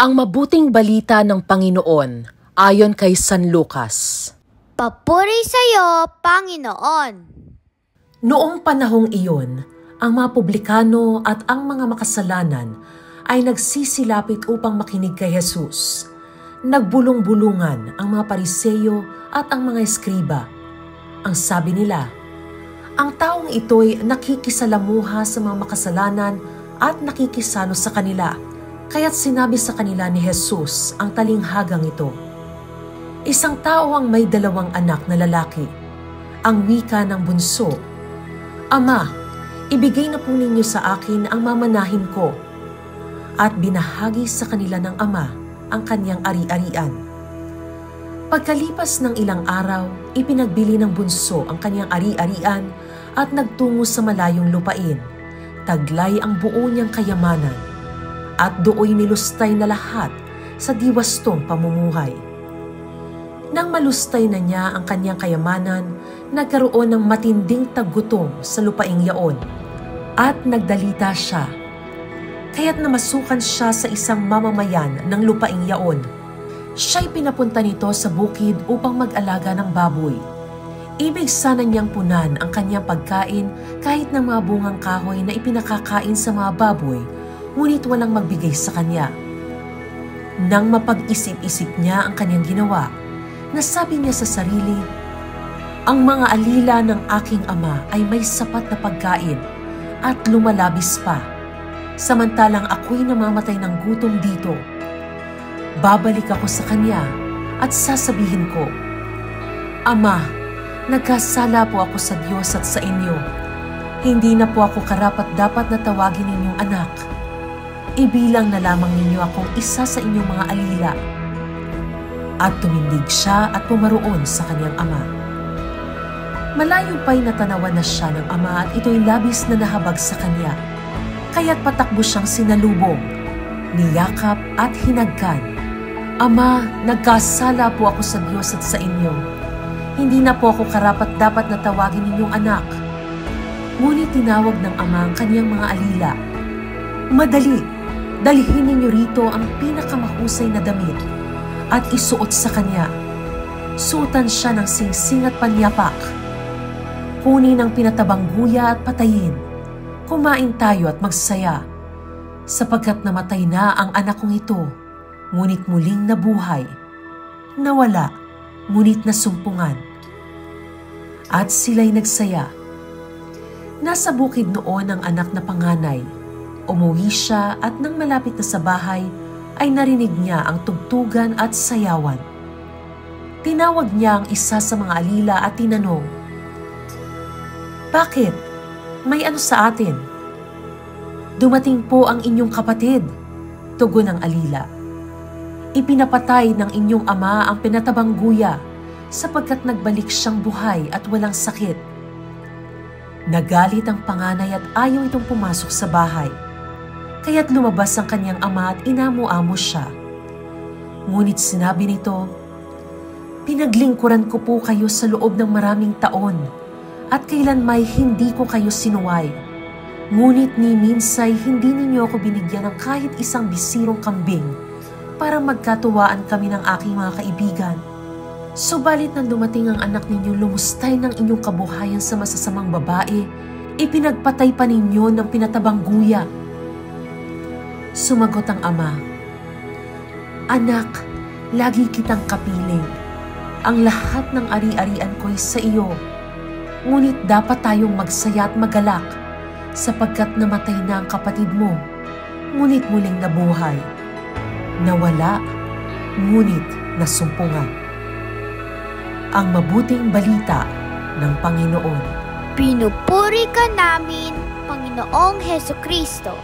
Ang mabuting balita ng Panginoon ayon kay San Lucas. Papuri sa iyo, Panginoon! Noong panahong iyon, ang mga publikano at ang mga makasalanan ay nagsisilapit upang makinig kay Jesus. Nagbulong-bulungan ang mga Pariseyo at ang mga eskriba. Ang sabi nila, ang taong ito'y nakikisalamuha sa mga makasalanan at nakikisalo sa kanila. Kaya't sinabi sa kanila ni Jesus ang talinghagang ito. Isang tao ang may 2 anak na lalaki. Ang wika ng bunso, Ama, ibigay na po ninyo sa akin ang mamanahin ko. At binahagi sa kanila ng ama ang kanyang ari-arian. Pagkalipas ng ilang araw, ipinagbili ng bunso ang kanyang ari-arian at nagtungo sa malayong lupain. Taglay ang buo niyang kayamanan. At dooy nilustay na lahat sa diwastong pamumuhay. Nang malustay na niya ang kanyang kayamanan, nagkaroon ng matinding taggutom sa lupaing yaon at nagdalita siya. Kaya't namasukan siya sa isang mamamayan ng lupaing yaon. Siya'y pinapunta nito sa bukid upang mag-alaga ng baboy. Ibig sana niyang punan ang kanyang pagkain kahit ng mga bungang kahoy na ipinakakain sa mga baboy, ngunit walang magbigay sa kanya. Nang mapag-isip-isip niya ang kanyang ginawa, nasabi niya sa sarili, ang mga alila ng aking ama ay may sapat na pagkain at lumalabis pa, samantalang ako'y namamatay ng gutom dito. Babalik ako sa kanya at sasabihin ko, Ama, nagkasala po ako sa Diyos at sa inyo. Hindi na po ako karapat-dapat na tawagin ninyong anak. Ibilang na lamang ninyo akong isa sa inyong mga alila. At tumindig siya at pumaroon sa kanyang ama. Malayo pa'y natanawan na siya ng ama at ito'y labis na nahabag sa kanya. Kaya't patakbo siyang sinalubong, niyakap at hinagkan. Ama, nagkasala po ako sa Diyos at sa inyo. Hindi na po ako karapat-dapat na tawagin ninyong anak. Ngunit tinawag ng ama ang kanyang mga alila. Madali! Dalhin ninyo rito ang pinakamahusay na damit at isuot sa kanya. Suotan siya ng singsing at panyapak. Kunin ang pinatabang guya at patayin. Kumain tayo at magsaya. Sapagkat namatay na ang anak kong ito, ngunit muling nabuhay. Nawala, ngunit nasumpungan. At sila'y nagsaya. Nasa bukid noon ang anak na panganay. Umuwi siya at nang malapit na sa bahay, ay narinig niya ang tugtugan at sayawan. Tinawag niya ang isa sa mga alila at tinanong, Bakit? May ano sa atin? Dumating po ang inyong kapatid, tugon ng alila. Ipinapatay ng inyong ama ang pinatabang guya sapagkat nagbalik siyang buhay at walang sakit. Nagalit ang panganay at ayaw itong pumasok sa bahay. Kaya't lumabas ang kanyang ama at inamo-amo siya. Ngunit sinabi nito, Pinaglingkuran ko po kayo sa loob ng maraming taon at kailanmay hindi ko kayo sinuway. Ngunit ni minsay hindi ninyo ako binigyan ng kahit isang bisirong kambing para magkatuwaan kami ng aking mga kaibigan. Subalit nang dumating ang anak ninyo lumustay ng inyong kabuhayan sa masasamang babae, ipinagpatay pa ninyo ng pinatabang guya. Sumagot ang ama, Anak, lagi kitang kapiling. Ang lahat ng ari-arian ko'y sa iyo. Ngunit dapat tayong magsaya at magalak, sapagkat namatay na ang kapatid mo, ngunit muling nabuhay. Nawala, ngunit nasumpungan. Ang mabuting balita ng Panginoon. Pinupuri ka namin, Panginoong Hesukristo.